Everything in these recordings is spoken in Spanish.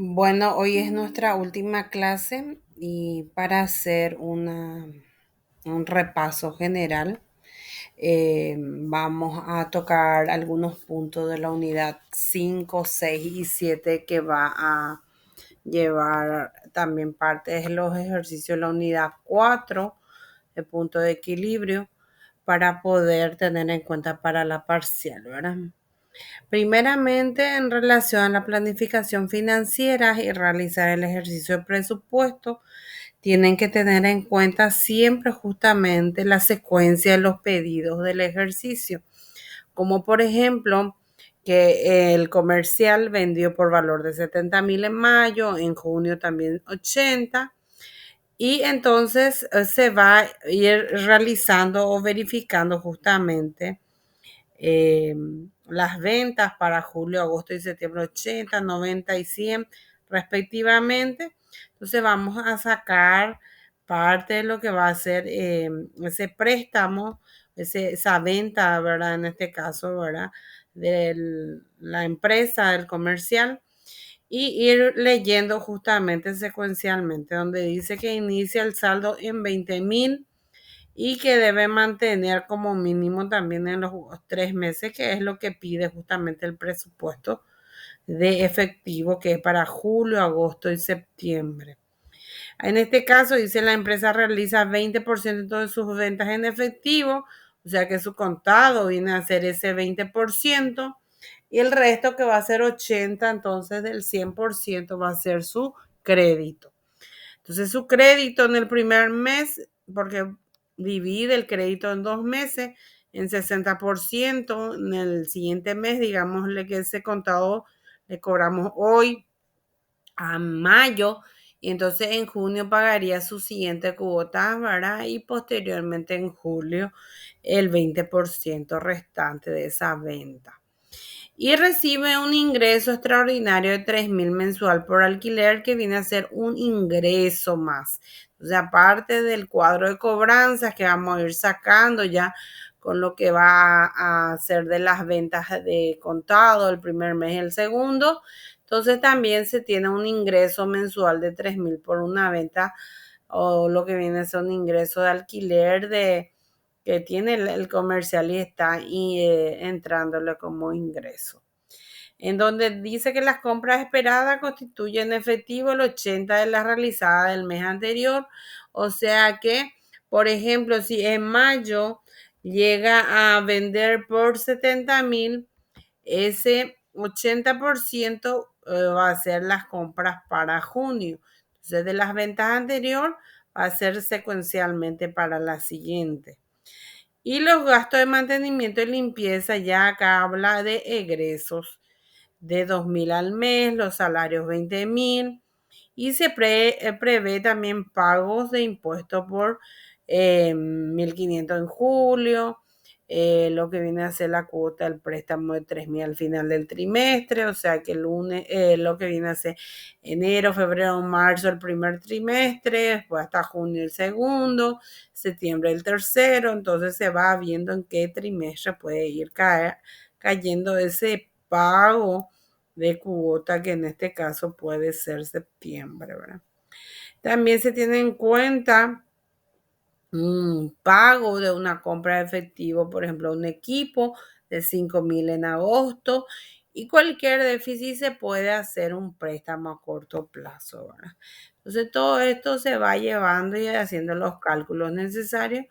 Bueno, hoy es nuestra última clase y para hacer un repaso general, vamos a tocar algunos puntos de la unidad 5, 6 y 7 que va a llevar también parte de los ejercicios de la unidad 4, el punto de equilibrio, para poder tener en cuenta para la parcial, ¿verdad? Primeramente, en relación a la planificación financiera y realizar el ejercicio de presupuesto, tienen que tener en cuenta siempre justamente la secuencia de los pedidos del ejercicio, como por ejemplo que el comercial vendió por valor de 70,000 en mayo, en junio también 80, y entonces se va a ir realizando o verificando justamente eh, las ventas para julio, agosto y septiembre 80, 90 y 100 respectivamente. Entonces vamos a sacar parte de lo que va a ser ese préstamo, esa venta, ¿verdad? En este caso, ¿verdad? De la empresa, del comercial, y ir leyendo justamente secuencialmente, donde dice que inicia el saldo en 20,000 y que debe mantener como mínimo también en los 3 meses, que es lo que pide justamente el presupuesto de efectivo, que es para julio, agosto y septiembre. En este caso, dice la empresa realiza 20% de sus ventas en efectivo, o sea que su contado viene a ser ese 20%, y el resto que va a ser 80, entonces del 100% va a ser su crédito. Entonces su crédito en el primer mes, porque divide el crédito en 2 meses, en 60%, en el siguiente mes, digámosle que ese contado le cobramos hoy a mayo, y entonces en junio pagaría su siguiente cuota, ¿verdad? Y posteriormente en julio el 20% restante de esa venta. Y recibe un ingreso extraordinario de 3,000 mensual por alquiler, que viene a ser un ingreso más. O sea, aparte del cuadro de cobranzas que vamos a ir sacando ya con lo que va a hacer de las ventas de contado el primer mes y el segundo, entonces también se tiene un ingreso mensual de 3,000 por una venta, o lo que viene a ser un ingreso de alquiler que tiene el comercial y está entrándole como ingreso. En donde dice que las compras esperadas constituyen efectivo el 80 de las realizadas del mes anterior. O sea que, por ejemplo, si en mayo llega a vender por 70,000, ese 80% va a ser las compras para junio. Entonces, de las ventas anteriores va a ser secuencialmente para la siguiente. Y los gastos de mantenimiento y limpieza, ya acá habla de egresos de 2,000 al mes, los salarios 20,000, y se prevé también pagos de impuestos por 1,500 en julio, lo que viene a ser la cuota del préstamo de 3,000 al final del trimestre, o sea que el lunes, lo que viene a ser enero, febrero, marzo el primer trimestre, después hasta junio el segundo, septiembre el tercero, entonces se va viendo en qué trimestre puede ir cayendo ese pago de cuota, que en este caso puede ser septiembre, ¿verdad? También se tiene en cuenta un pago de una compra de efectivo, por ejemplo, un equipo de 5,000 en agosto, y cualquier déficit se puede hacer un préstamo a corto plazo, ¿verdad? Entonces todo esto se va llevando y haciendo los cálculos necesarios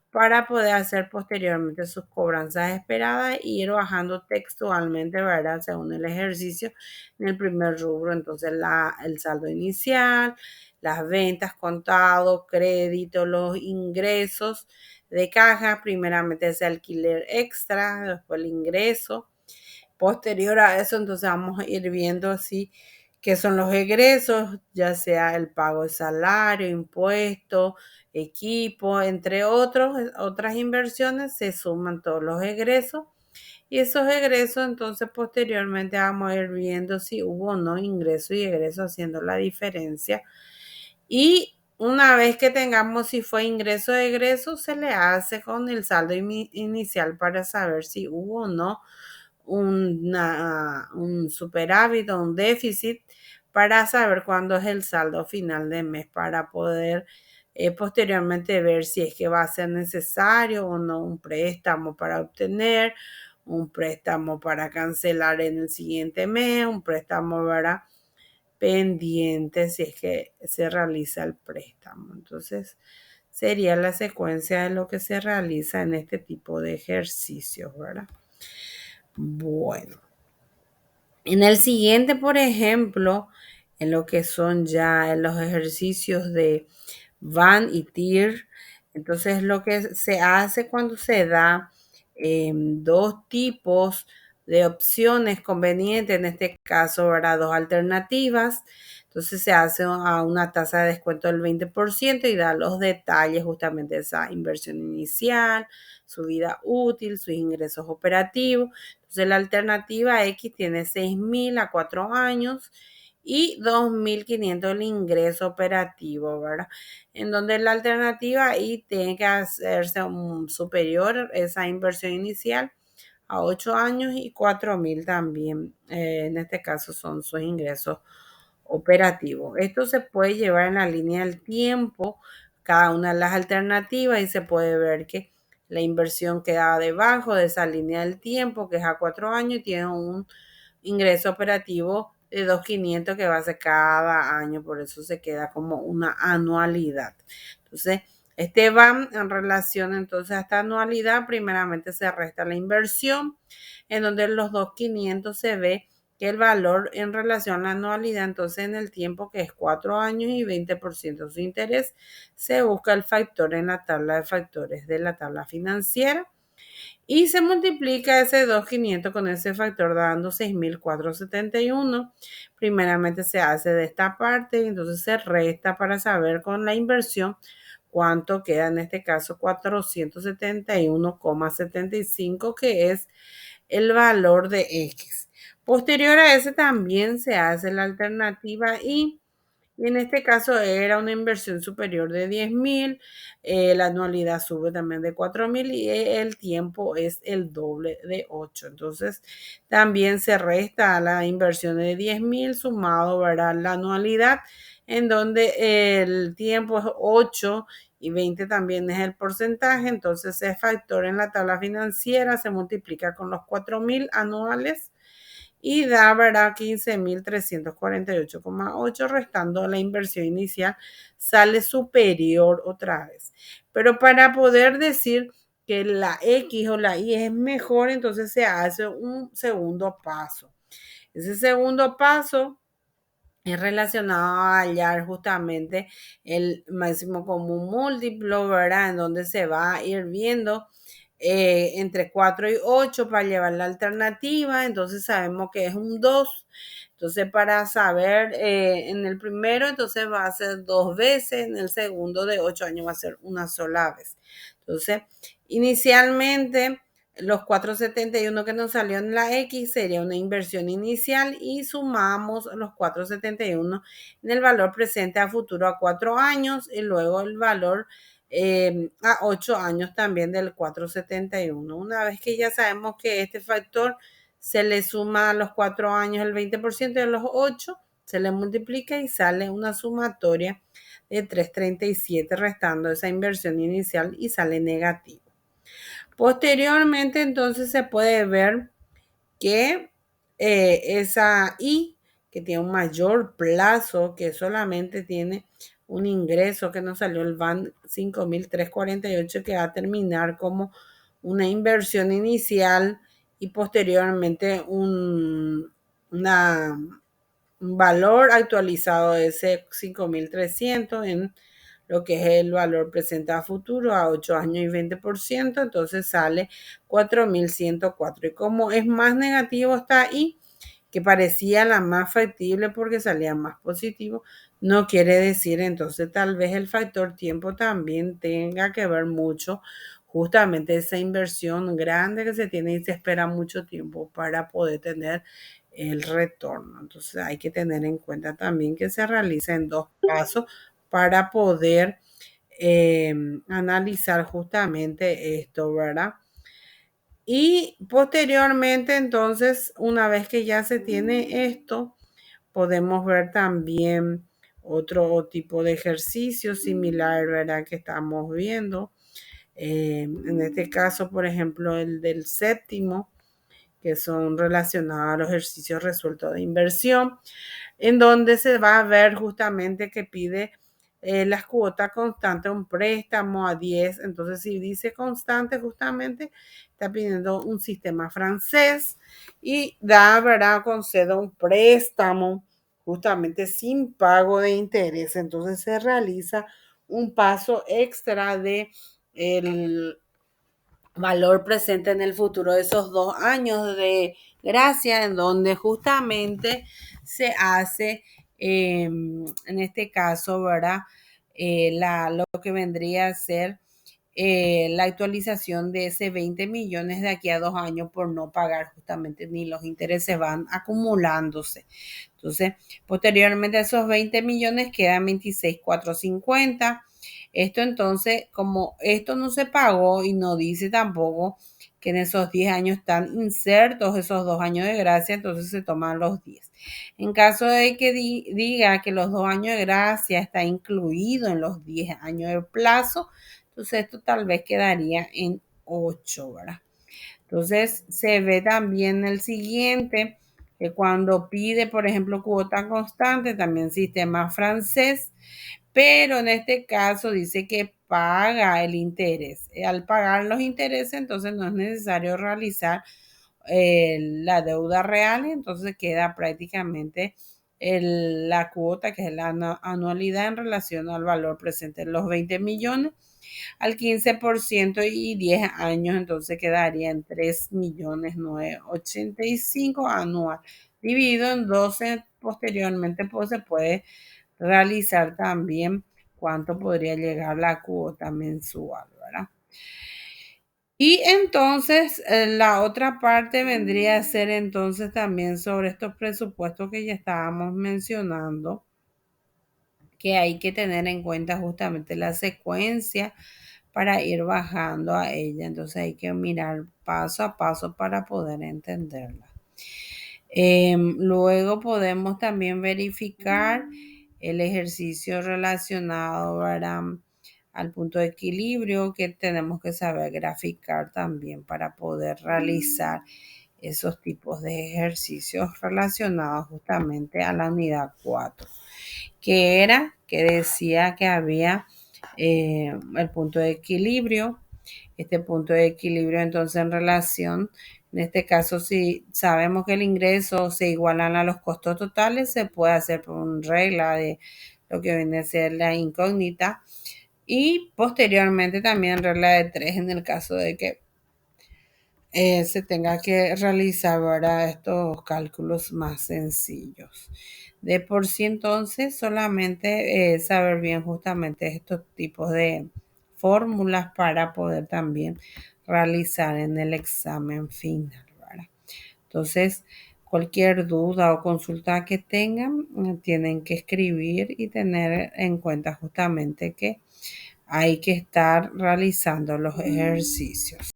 para poder hacer posteriormente sus cobranzas esperadas y ir bajando textualmente, ¿verdad? Según el ejercicio, en el primer rubro, entonces el saldo inicial, las ventas, contado, crédito, los ingresos de caja, primeramente ese alquiler extra, después el ingreso. Posterior a eso, entonces vamos a ir viendo así qué son los egresos, ya sea el pago de salario, impuestos, equipo, entre otras inversiones, se suman todos los egresos. Y esos egresos, entonces posteriormente vamos a ir viendo si hubo o no ingreso y egreso, haciendo la diferencia. Y una vez que tengamos si fue ingreso o egreso, se le hace con el saldo inicial para saber si hubo o no un superávit o un déficit, para saber cuándo es el saldo final de mes, para poder posteriormente ver si es que va a ser necesario o no un préstamo para obtener, un préstamo para cancelar en el siguiente mes, un préstamo para pendiente si es que se realiza el préstamo. Entonces, sería la secuencia de lo que se realiza en este tipo de ejercicios, ¿verdad? Bueno, en el siguiente, por ejemplo, en lo que son ya los ejercicios de Van y Tier, entonces lo que se hace cuando se da dos tipos de opciones convenientes, en este caso, ¿verdad? Dos alternativas. Entonces se hace a una tasa de descuento del 20% y da los detalles justamente de esa inversión inicial, su vida útil, sus ingresos operativos. Entonces la alternativa X tiene 6.000 a 4 años y 2.500 el ingreso operativo, ¿verdad? En donde la alternativa Y tiene que hacerse superior esa inversión inicial a 8 años y 4.000 también. En este caso son sus ingresos operativos. Esto se puede llevar en la línea del tiempo, cada una de las alternativas, y se puede ver que la inversión queda debajo de esa línea del tiempo, que es a 4 años, y tiene un ingreso operativo de 2.500 que va a ser cada año, por eso se queda como una anualidad. Entonces, este va en relación entonces a esta anualidad, primeramente se resta la inversión, en donde los 2.500 se ve que el valor en relación a la anualidad, entonces en el tiempo que es 4 años y 20% de su interés, se busca el factor en la tabla de factores de la tabla financiera y se multiplica ese 2.500 con ese factor dando 6.471. Primeramente se hace de esta parte y entonces se resta para saber con la inversión cuánto queda, en este caso 471,75, que es el valor de X. Posterior a ese también se hace la alternativa y en este caso era una inversión superior de 10.000, la anualidad sube también de 4.000 y el tiempo es el doble de 8. Entonces también se resta a la inversión de 10.000 sumado, ¿verdad? La anualidad, en donde el tiempo es 8 y 20 también es el porcentaje. Entonces ese factor en la tabla financiera se multiplica con los 4.000 anuales y da, ¿verdad? 15.348,8, restando la inversión inicial, sale superior otra vez. Pero para poder decir que la X o la Y es mejor, entonces se hace un segundo paso. Ese segundo paso es relacionado a hallar justamente el máximo común múltiplo, ¿verdad? En donde se va a ir viendo entre 4 y 8 para llevar la alternativa, entonces sabemos que es un 2. Entonces para saber en el primero, entonces va a ser 2 veces, en el segundo de 8 años va a ser una sola vez. Entonces, inicialmente los 471 que nos salió en la X sería una inversión inicial y sumamos los 471 en el valor presente a futuro a 4 años y luego el valor a 8 años también del 471. Una vez que ya sabemos que este factor se le suma a los 4 años el 20% de los 8, se le multiplica y sale una sumatoria de 337 restando esa inversión inicial y sale negativo. Posteriormente, entonces se puede ver que esa Y, que tiene un mayor plazo, que solamente tiene un ingreso que nos salió el BAN 5.348, que va a terminar como una inversión inicial y posteriormente un valor actualizado de ese 5.300 en lo que es el valor presente a futuro a 8 años y 20%, entonces sale 4.104. Y como es más negativo está ahí, que parecía la más factible porque salía más positivo, no quiere decir entonces tal vez el factor tiempo también tenga que ver mucho justamente esa inversión grande que se tiene y se espera mucho tiempo para poder tener el retorno. Entonces hay que tener en cuenta también que se realiza en dos pasos para poder analizar justamente esto, ¿verdad? Y posteriormente, entonces, una vez que ya se tiene esto, podemos ver también otro tipo de ejercicio similar, ¿verdad? Que estamos viendo. En este caso, por ejemplo, el del séptimo, que son relacionados a los ejercicios resueltos de inversión, en donde se va a ver justamente que pide las cuotas constantes, un préstamo a 10. Entonces, si dice constante, justamente está pidiendo un sistema francés y da, ¿verdad? Concede un préstamo justamente sin pago de interés. Entonces, se realiza un paso extra de el valor presente en el futuro de esos 2 años de gracia, en donde justamente se hace, en este caso, ¿verdad? Lo que vendría a ser la actualización de ese 20 millones de aquí a 2 años por no pagar justamente ni los intereses van acumulándose. Entonces, posteriormente a esos 20 millones quedan 26,450. Esto entonces, como esto no se pagó y no dice tampoco que en esos 10 años están insertos esos 2 años de gracia, entonces se toman los 10. En caso de que diga que los 2 años de gracia está incluido en los 10 años de plazo, entonces esto tal vez quedaría en 8, ¿verdad? Entonces se ve también el siguiente, que cuando pide, por ejemplo, cuota constante, también sistema francés, pero en este caso dice que paga el interés. Al pagar los intereses, entonces no es necesario realizar la deuda real, entonces queda prácticamente la cuota, que es la anualidad en relación al valor presente en los 20 millones, al 15% y 10 años, entonces quedaría en 3.985.000 anual, dividido en 12. Posteriormente, pues se puede realizar también cuánto podría llegar la cuota mensual, ¿verdad? Y entonces la otra parte vendría a ser entonces también sobre estos presupuestos que ya estábamos mencionando, que hay que tener en cuenta justamente la secuencia para ir bajando a ella. Entonces hay que mirar paso a paso para poder entenderla. Luego podemos también verificar el ejercicio relacionado, ¿verdad?, al punto de equilibrio, que tenemos que saber graficar también para poder realizar esos tipos de ejercicios relacionados justamente a la unidad 4, que decía que había el punto de equilibrio. Este punto de equilibrio entonces en relación, en este caso, si sabemos que el ingreso se igualan a los costos totales, se puede hacer por una regla de lo que viene a ser la incógnita, y posteriormente también regla de 3 en el caso de que se tenga que realizar ahora estos cálculos más sencillos. De por sí, entonces, solamente saber bien justamente estos tipos de fórmulas para poder también realizar en el examen final, ¿verdad? Entonces, cualquier duda o consulta que tengan, tienen que escribir y tener en cuenta justamente que hay que estar realizando los ejercicios.